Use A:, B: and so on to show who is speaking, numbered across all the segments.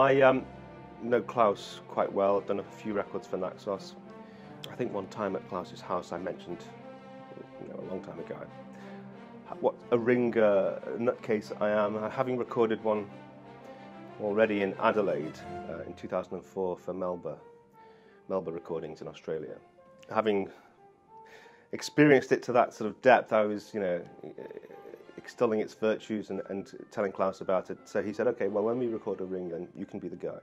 A: I know Klaus quite well. I've done a few records for Naxos. I think one time at Klaus's house I mentioned, a long time ago, what a Ring nutcase I am, having recorded one already in Adelaide in 2004 for Melba Recordings in Australia. Having experienced it to that sort of depth, I was, extolling its virtues and telling Klaus about it. So he said, okay, well, when we record a Ring, then you can be the guy.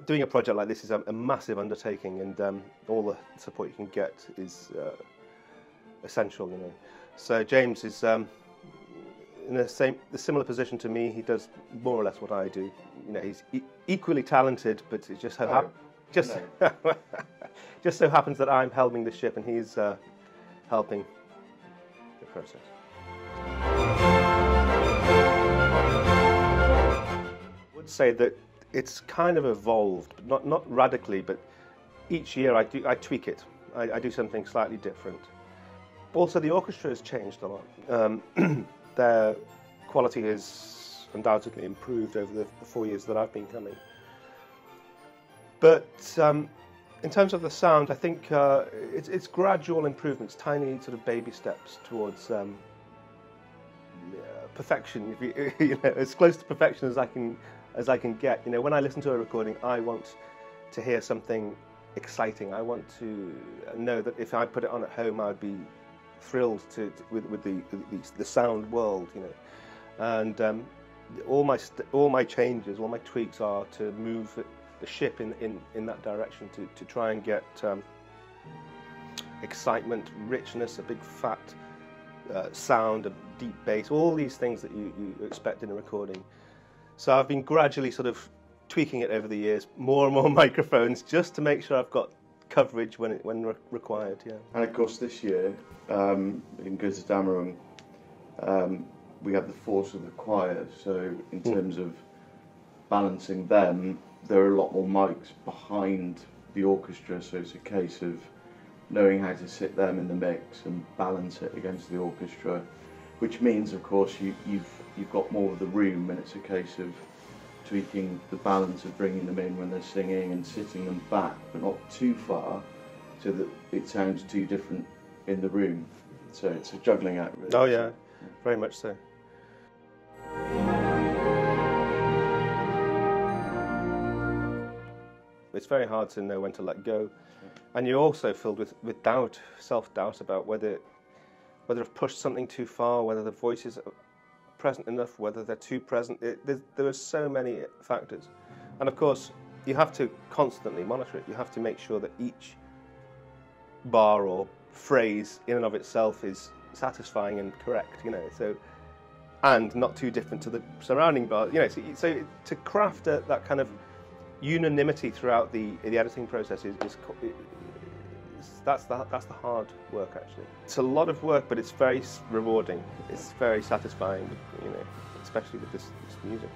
A: Doing a project like this is a massive undertaking, and all the support you can get is essential, So James is in a similar position to me. He does more or less what I do. He's equally talented, but it just just so happens that I'm helming the ship and he's helping the process. I would say that it's kind of evolved, not radically, but each year I tweak it. I do something slightly different. Also, the orchestra has changed a lot. Their quality has undoubtedly improved over the 4 years that I've been coming. But in terms of the sound, I think it's gradual improvements, tiny sort of baby steps towards perfection. As close to perfection as I can get. When I listen to a recording, I want to hear something exciting. I want to know that if I put it on at home, I'd be thrilled with the sound world. And all my changes, all my tweaks are to move the ship in that direction, to try and get excitement, richness, a big fat sound, a deep bass, all these things that you expect in a recording. So I've been gradually sort of tweaking it over the years, more and more microphones, just to make sure I've got coverage when required. Yeah.
B: And of course this year in Götterdämmerung we have the force of the choir, so in terms of balancing them, there are a lot more mics behind the orchestra, so it's a case of knowing how to sit them in the mix and balance it against the orchestra, which means of course you've got more of the room, and it's a case of tweaking the balance of bringing them in when they're singing and sitting them back, but not too far so that it sounds too different in the room. So it's a juggling act, really.
A: Oh yeah, very much so. It's very hard to know when to let go, and you're also filled with doubt, self-doubt about whether I've pushed something too far, whether the voices are present enough, whether they're too present. There are so many factors, and of course you have to constantly monitor it. You have to make sure that each bar or phrase in and of itself is satisfying and correct, so, and not too different to the surrounding bars, so to craft that kind of unanimity throughout the editing process that's the hard work, actually. It's a lot of work, but it's very rewarding. It's very satisfying, especially with this music,